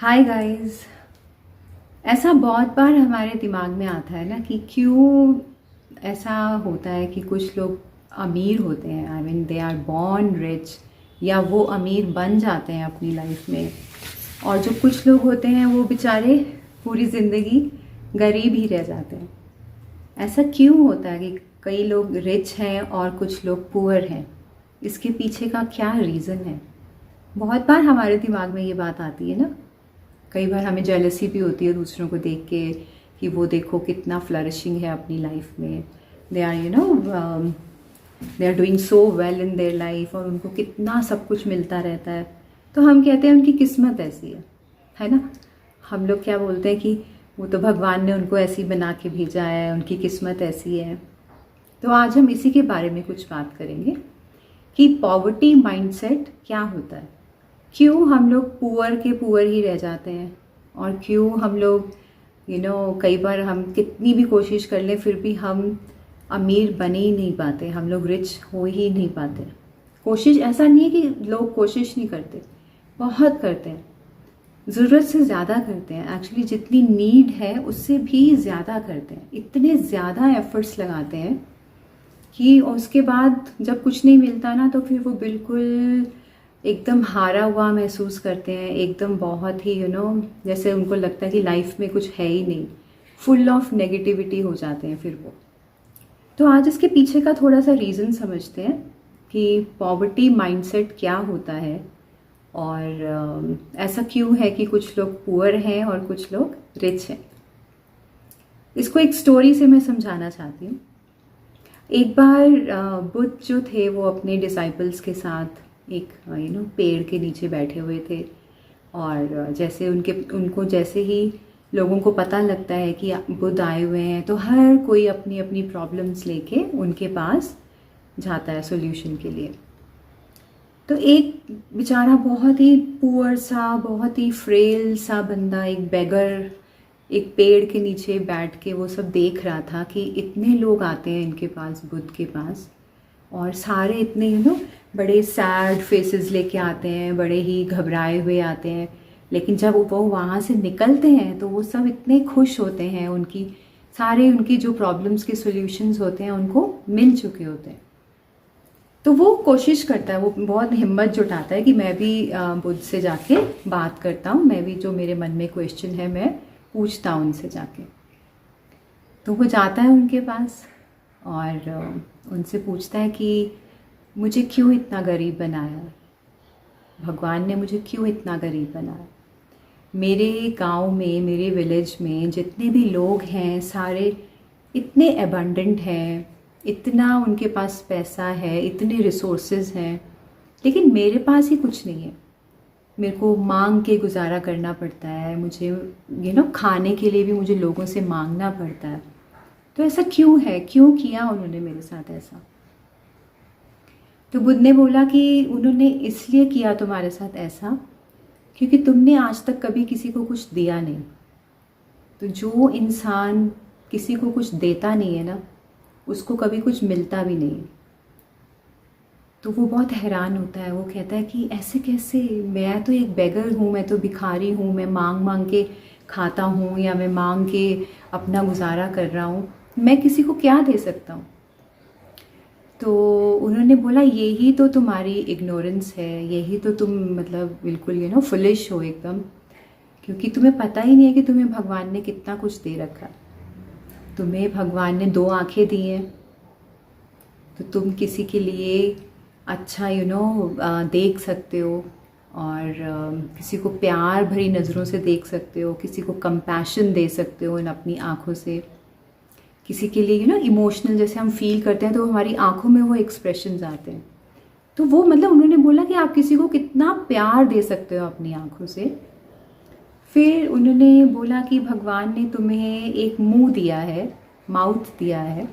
Hi guys. ऐसा बहुत बार हमारे दिमाग में आता है ना कि क्यों ऐसा होता है कि कुछ लोग अमीर होते हैं। I mean they are born rich, या वो अमीर बन जाते हैं अपनी लाइफ में, और जो कुछ लोग होते हैं वो बेचारे पूरी ज़िंदगी गरीब ही रह जाते हैं। ऐसा क्यों होता है कि कई लोग रिच हैं और कुछ लोग पुअर हैं? इसके पीछे का क्या रीज़न है? बहुत बार हमारे दिमाग में ये बात आती है ना। कई बार हमें जेलसी भी होती है दूसरों को देख के कि वो देखो कितना फ्लरिशिंग है अपनी लाइफ में, they are they are doing so well in their life, और उनको कितना सब कुछ मिलता रहता है। तो हम कहते हैं उनकी किस्मत ऐसी है ना। हम लोग क्या बोलते हैं कि वो तो भगवान ने उनको ऐसी बना के भेजा है, उनकी किस्मत ऐसी है। तो आज हम इसी के बारे में कुछ बात करेंगे कि पॉवर्टी माइंडसेट क्या होता है, क्यों हम लोग पुअर के पुअर ही रह जाते हैं, और क्यों हम लोग कई बार हम कितनी भी कोशिश कर लें फिर भी हम अमीर बन ही नहीं पाते, हम लोग रिच हो ही नहीं पाते। कोशिश ऐसा नहीं है कि लोग कोशिश नहीं करते, बहुत करते हैं, ज़रूरत से ज़्यादा करते हैं। एक्चुअली जितनी नीड है उससे भी ज़्यादा करते हैं, इतने ज़्यादा एफर्ट्स लगाते हैं कि उसके बाद जब कुछ नहीं मिलता ना तो फिर वो बिल्कुल एकदम हारा हुआ महसूस करते हैं, एकदम बहुत ही जैसे उनको लगता है कि लाइफ में कुछ है ही नहीं, फुल ऑफ नेगेटिविटी हो जाते हैं फिर वो। तो आज इसके पीछे का थोड़ा सा रीज़न समझते हैं कि पॉवर्टी माइंडसेट क्या होता है, और ऐसा क्यों है कि कुछ लोग पुअर हैं और कुछ लोग रिच हैं। इसको एक स्टोरी से मैं समझाना चाहती हूँ। एक बार बुद्ध जो थे वो अपने डिसाइपल्स के साथ एक पेड़ के नीचे बैठे हुए थे, और जैसे उनको जैसे ही लोगों को पता लगता है कि बुद्ध आए हुए हैं तो हर कोई अपनी अपनी प्रॉब्लम्स लेके उनके पास जाता है सॉल्यूशन के लिए। तो एक बेचारा बहुत ही पुअर सा, बहुत ही फ्रेल सा बंदा, एक बेगर, एक पेड़ के नीचे बैठ के वो सब देख रहा था कि इतने लोग आते हैं इनके पास, बुद्ध के पास, और सारे इतने बड़े सैड फेसेस लेके आते हैं, बड़े ही घबराए हुए आते हैं। लेकिन जब वो वहाँ से निकलते हैं तो वो सब इतने खुश होते हैं, उनकी जो प्रॉब्लम्स के सॉल्यूशंस होते हैं उनको मिल चुके होते हैं। तो वो कोशिश करता है, वो बहुत हिम्मत जुटाता है कि मैं भी बुद्ध से जाके बात करता हूँ, मैं भी जो मेरे मन में क्वेश्चन है मैं पूछता हूँ उनसे जाके। तो वो जाता है उनके पास और उनसे पूछता है कि मुझे क्यों इतना गरीब बनाया, भगवान ने मुझे क्यों इतना गरीब बनाया। मेरे गांव में, मेरे विलेज में जितने भी लोग हैं सारे इतने एबंडेंट हैं, इतना उनके पास पैसा है, इतने रिसोर्सेज हैं, लेकिन मेरे पास ही कुछ नहीं है। मेरे को मांग के गुजारा करना पड़ता है, मुझे खाने के लिए भी मुझे लोगों से मांगना पड़ता है। तो ऐसा क्यों है, क्यों किया उन्होंने मेरे साथ ऐसा? तो बुद्ध ने बोला कि उन्होंने इसलिए किया तुम्हारे साथ ऐसा क्योंकि तुमने आज तक कभी किसी को कुछ दिया नहीं। तो जो इंसान किसी को कुछ देता नहीं है ना, उसको कभी कुछ मिलता भी नहीं। तो वो बहुत हैरान होता है, वो कहता है कि ऐसे कैसे, मैं तो एक बेगर हूँ, मैं तो भिखारी हूँ, मैं मांग मांग के खाता हूँ, या मैं मांग के अपना गुजारा कर रहा हूँ, मैं किसी को क्या दे सकता हूँ? तो उन्होंने बोला यही तो तुम्हारी इग्नोरेंस है, यही तो तुम मतलब बिल्कुल फुलिश हो एकदम, क्योंकि तुम्हें पता ही नहीं है कि तुम्हें भगवान ने कितना कुछ दे रखा। तुम्हें भगवान ने 2 आँखें दी हैं, तो तुम किसी के लिए अच्छा देख सकते हो, और किसी को प्यार भरी नज़रों से देख सकते हो, किसी को कंपैशन दे सकते हो इन अपनी आँखों से। किसी के लिए इमोशनल जैसे हम फील करते हैं तो हमारी आंखों में वो एक्सप्रेशंस आते हैं। तो वो मतलब उन्होंने बोला कि आप किसी को कितना प्यार दे सकते हो अपनी आंखों से। फिर उन्होंने बोला कि भगवान ने तुम्हें एक मुंह दिया है, माउथ दिया है,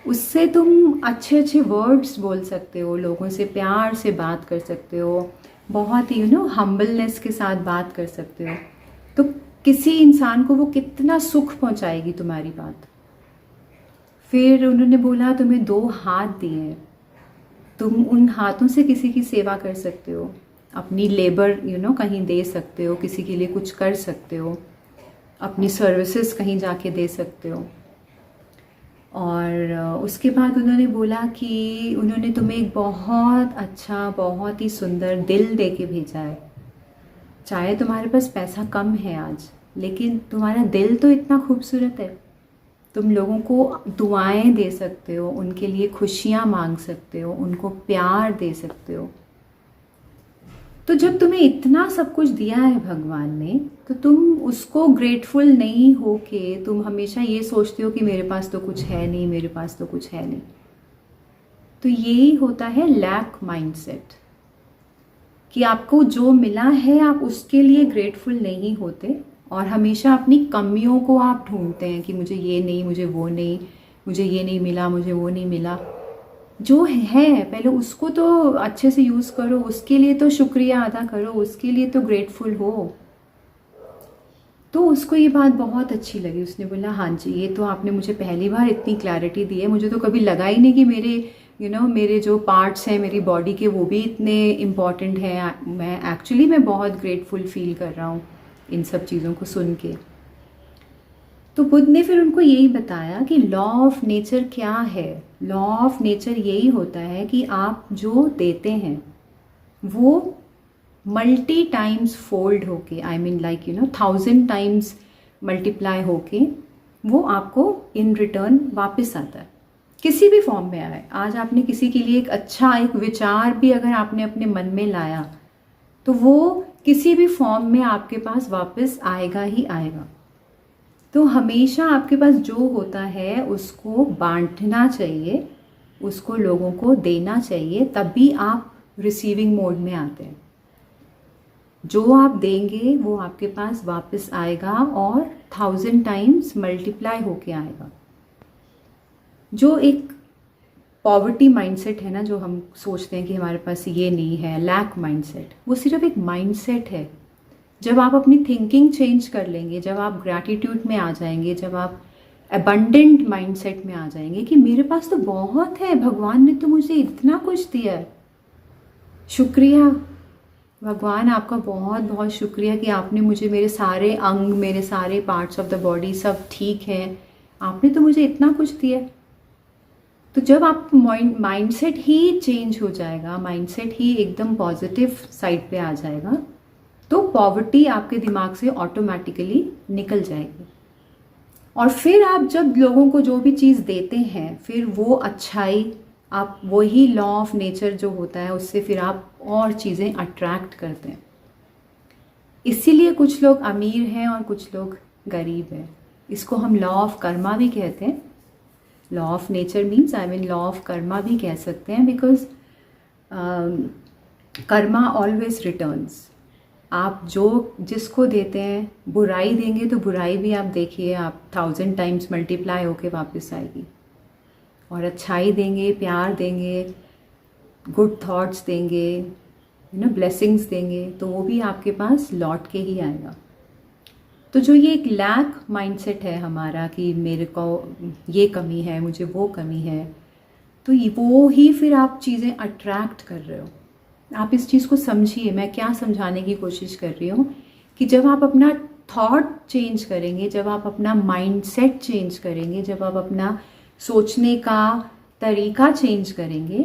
उससे तुम अच्छे अच्छे वर्ड्स बोल सकते हो, लोगों से प्यार से बात कर सकते हो, बहुत ही हम्बलनेस के साथ बात कर सकते हो। तो किसी इंसान को वो कितना सुख पहुंचाएगी तुम्हारी बात। फिर उन्होंने बोला तुम्हें 2 हाथ दिए हैं, तुम उन हाथों से किसी की सेवा कर सकते हो, अपनी लेबर कहीं दे सकते हो, किसी के लिए कुछ कर सकते हो, अपनी सर्विसेज कहीं जाके दे सकते हो। और उसके बाद उन्होंने बोला कि उन्होंने तुम्हें एक बहुत अच्छा, बहुत ही सुंदर दिल दे के भेजा है। चाहे तुम्हारे पास पैसा कम है आज, लेकिन तुम्हारा दिल तो इतना खूबसूरत है। तुम लोगों को दुआएं दे सकते हो, उनके लिए खुशियाँ मांग सकते हो, उनको प्यार दे सकते हो। तो जब तुम्हें इतना सब कुछ दिया है भगवान ने, तो तुम उसको ग्रेटफुल नहीं हो के तुम हमेशा ये सोचते हो कि मेरे पास तो कुछ है नहीं, मेरे पास तो कुछ है नहीं। तो यही होता है लैक माइंडसेट, कि आपको जो मिला है आप उसके लिए ग्रेटफुल नहीं होते और हमेशा अपनी कमियों को आप ढूंढते हैं कि मुझे ये नहीं, मुझे वो नहीं, मुझे ये नहीं मिला, मुझे वो नहीं मिला। जो है पहले उसको तो अच्छे से यूज़ करो, उसके लिए तो शुक्रिया अदा करो, उसके लिए तो ग्रेटफुल हो। तो उसको ये बात बहुत अच्छी लगी। उसने बोला हाँ जी, ये तो आपने मुझे पहली बार इतनी क्लैरिटी दी है। मुझे तो कभी लगा ही नहीं कि मेरे मेरे जो पार्ट्स हैं मेरी बॉडी के वो भी इतने इम्पॉर्टेंट हैं। मैं बहुत ग्रेटफुल फील कर रहा हूँ इन सब चीज़ों को सुन के। तो बुद्ध ने फिर उनको यही बताया कि लॉ ऑफ नेचर क्या है। लॉ ऑफ नेचर यही होता है कि आप जो देते हैं वो मल्टी टाइम्स फोल्ड होके, I mean like 1000 times multiply होके वो आपको इन रिटर्न वापस आता है, किसी भी फॉर्म में आए। आज आपने किसी के लिए एक अच्छा एक विचार भी अगर आपने अपने मन में लाया तो वो किसी भी फॉर्म में आपके पास वापस आएगा ही आएगा। तो हमेशा आपके पास जो होता है उसको बांटना चाहिए, उसको लोगों को देना चाहिए, तभी आप रिसीविंग मोड में आते हैं। जो आप देंगे वो आपके पास वापस आएगा और 1000 टाइम्स मल्टीप्लाई होके आएगा। जो एक पॉवर्टी माइंडसेट है ना, जो हम सोचते हैं कि हमारे पास ये नहीं है, लैक माइंडसेट, वो सिर्फ एक माइंडसेट है। जब आप अपनी थिंकिंग चेंज कर लेंगे, जब आप ग्रैटिट्यूड में आ जाएंगे, जब आप अबंडेंट माइंडसेट में आ जाएंगे कि मेरे पास तो बहुत है, भगवान ने तो मुझे इतना कुछ दिया है, शुक्रिया भगवान, आपका बहुत बहुत शुक्रिया कि आपने मुझे, मेरे सारे अंग, मेरे सारे पार्ट्स ऑफ द बॉडी सब ठीक हैं, आपने तो मुझे इतना कुछ दिया। तो जब आप माइंडसेट ही चेंज हो जाएगा, माइंडसेट ही एकदम पॉजिटिव साइड पे आ जाएगा, तो पॉवर्टी आपके दिमाग से ऑटोमेटिकली निकल जाएगी। और फिर आप जब लोगों को जो भी चीज़ देते हैं, फिर वो अच्छाई, आप वही लॉ ऑफ नेचर जो होता है उससे फिर आप और चीज़ें अट्रैक्ट करते हैं। इसीलिए कुछ लोग अमीर हैं और कुछ लोग गरीब हैं। इसको हम लॉ ऑफ कर्मा भी कहते हैं। Law of nature means law of Karma भी कह सकते हैं, बिकॉज कर्मा ऑलवेज रिटर्न्स। आप जो जिसको देते हैं, बुराई देंगे तो बुराई भी आप देखिए, आप 1000 टाइम्स मल्टीप्लाई होके वापस आएगी। और अच्छाई देंगे, प्यार देंगे, गुड थॉट्स देंगे, ब्लेसिंग्स देंगे, तो वो भी आपके पास लौट के ही आएगा। तो जो ये एक लैक माइंडसेट है हमारा कि मेरे को ये कमी है, मुझे वो कमी है, तो वो ही फिर आप चीज़ें अट्रैक्ट कर रहे हो। आप इस चीज़ को समझिए। मैं क्या समझाने की कोशिश कर रही हूँ कि जब आप अपना थॉट चेंज करेंगे, जब आप अपना माइंडसेट चेंज करेंगे, जब आप अपना सोचने का तरीका चेंज करेंगे,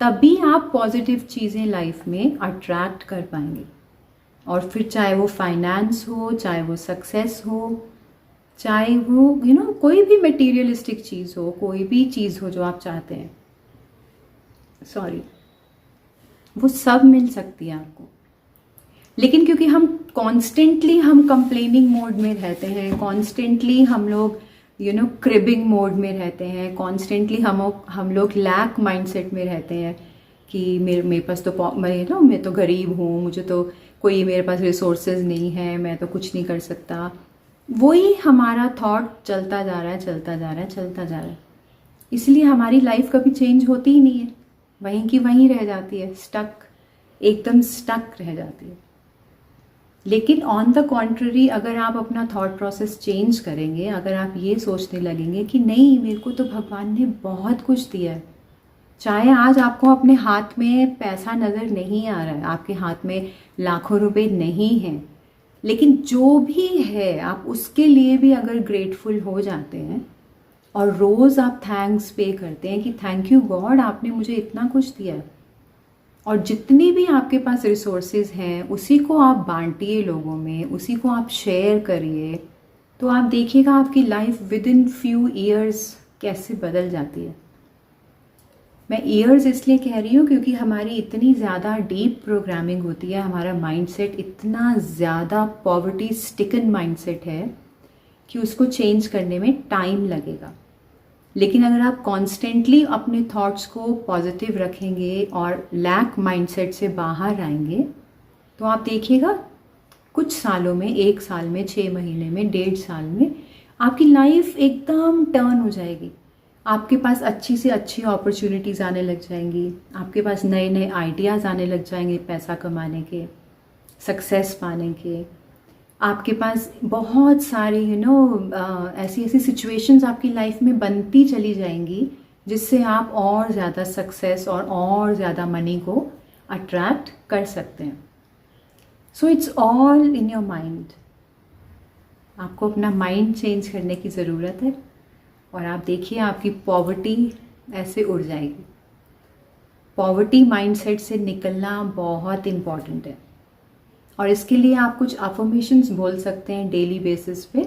तभी आप पॉजिटिव चीज़ें लाइफ में अट्रैक्ट कर पाएंगे। और फिर चाहे वो फाइनेंस हो, चाहे वो सक्सेस हो, चाहे वो कोई भी मटेरियलिस्टिक चीज़ हो, कोई भी चीज़ हो जो आप चाहते हैं, वो सब मिल सकती है आपको। लेकिन क्योंकि हम कॉन्स्टेंटली हम कंप्लेनिंग मोड में रहते हैं, कॉन्स्टेंटली हम लोग क्रिबिंग मोड में रहते हैं, कॉन्स्टेंटली हम लोग लैक माइंडसेट में रहते हैं कि मेरे पास तो मैं तो गरीब हूँ, मुझे तो कोई, मेरे पास रिसोर्सेज नहीं है, मैं तो कुछ नहीं कर सकता। वही हमारा थॉट चलता जा रहा है, चलता जा रहा है, चलता जा रहा है। इसलिए हमारी लाइफ कभी चेंज होती ही नहीं है, वहीं की वहीं रह जाती है, स्टक, एकदम स्टक रह जाती है। लेकिन ऑन द कॉन्ट्ररी, अगर आप अपना थॉट प्रोसेस चेंज करेंगे, अगर आप ये सोचने लगेंगे कि नहीं, मेरे को तो भगवान ने बहुत कुछ दिया है, चाहे आज आपको अपने हाथ में पैसा नज़र नहीं आ रहा है, आपके हाथ में लाखों रुपए नहीं हैं, लेकिन जो भी है आप उसके लिए भी अगर ग्रेटफुल हो जाते हैं और रोज़ आप थैंक्स पे करते हैं कि थैंक यू गॉड, आपने मुझे इतना कुछ दिया है, और जितनी भी आपके पास रिसोर्सेज हैं उसी को आप बांटिए लोगों में, उसी को आप शेयर करिए, तो आप देखिएगा आपकी life with in few years कैसे बदल जाती है। मैं ईयर्स इसलिए कह रही हूँ क्योंकि हमारी इतनी ज़्यादा डीप प्रोग्रामिंग होती है, हमारा माइंडसेट इतना ज़्यादा पॉवर्टी स्टिकन माइंडसेट है कि उसको चेंज करने में टाइम लगेगा। लेकिन अगर आप कॉन्स्टेंटली अपने थॉट्स को पॉजिटिव रखेंगे और लैक माइंडसेट से बाहर आएंगे, तो आप देखिएगा कुछ सालों में, 1 साल में, 6 महीने में, 1.5 साल में आपकी लाइफ एकदम टर्न हो जाएगी। आपके पास अच्छी से अच्छी अपॉर्चुनिटीज़ आने लग जाएंगी, आपके पास नए नए आइडियाज़ आने लग जाएंगे पैसा कमाने के, सक्सेस पाने के। आपके पास बहुत सारी ऐसी ऐसी सिचुएशंस आपकी लाइफ में बनती चली जाएंगी जिससे आप और ज़्यादा सक्सेस और ज़्यादा मनी को अट्रैक्ट कर सकते हैं। So it's all in your mind. आपको अपना माइंड चेंज करने की ज़रूरत है और आप देखिए आपकी पॉवर्टी ऐसे उड़ जाएगी। पॉवर्टी माइंडसेट से निकलना बहुत इम्पॉर्टेंट है और इसके लिए आप कुछ अफर्मेशंस बोल सकते हैं डेली बेसिस पे।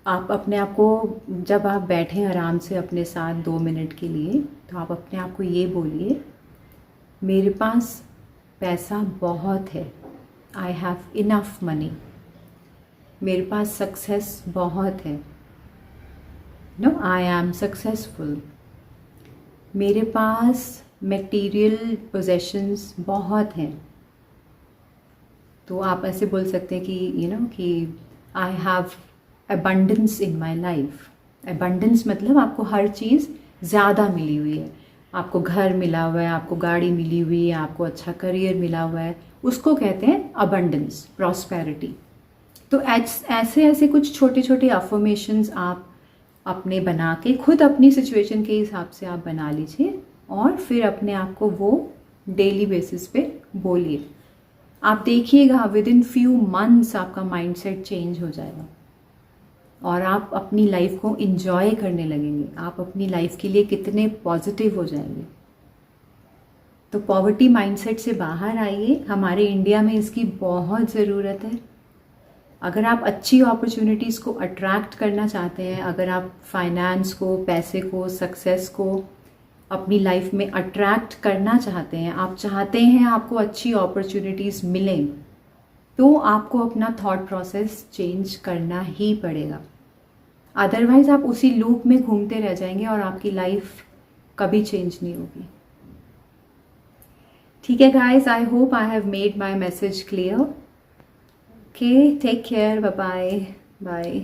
आप अपने आप को, जब आप बैठें आराम से अपने साथ 2 मिनट के लिए, तो आप अपने आप को ये बोलिए, मेरे पास पैसा बहुत है, आई हैव इनफ मनी। मेरे पास सक्सेस बहुत है, नो आई एम सक्सेसफुल। मेरे पास मटेरियल पोजेशंस बहुत हैं। तो आप ऐसे बोल सकते हैं कि कि I have abundance in my life. Abundance मतलब आपको हर चीज़ ज़्यादा मिली हुई है, आपको घर मिला हुआ है, आपको गाड़ी मिली हुई है, आपको अच्छा करियर मिला हुआ है, उसको कहते हैं अबंडेंस, प्रॉस्पेरिटी। तो ऐसे ऐसे कुछ छोटे छोटे अफर्मेशंस आप अपने बना के खुद अपनी सिचुएशन के हिसाब से आप बना लीजिए और फिर अपने आप को वो डेली बेसिस पे बोलिए। आप देखिएगा विद इन फ्यू मंथ्स आपका माइंडसेट चेंज हो जाएगा और आप अपनी लाइफ को इंजॉय करने लगेंगे। आप अपनी लाइफ के लिए कितने पॉजिटिव हो जाएंगे। तो पॉवर्टी माइंडसेट से बाहर आइए, हमारे इंडिया में इसकी बहुत ज़रूरत है। अगर आप अच्छी अपॉर्चुनिटीज़ को अट्रैक्ट करना चाहते हैं, अगर आप फाइनेंस को, पैसे को, सक्सेस को अपनी लाइफ में अट्रैक्ट करना चाहते हैं, आप चाहते हैं आपको अच्छी अपॉर्चुनिटीज़ मिलें, तो आपको अपना थॉट प्रोसेस चेंज करना ही पड़ेगा। अदरवाइज़ आप उसी लूप में घूमते रह जाएंगे और आपकी लाइफ कभी चेंज नहीं होगी। ठीक है guys, I hope I have made my message clear. Okay, take care. Bye bye. Bye.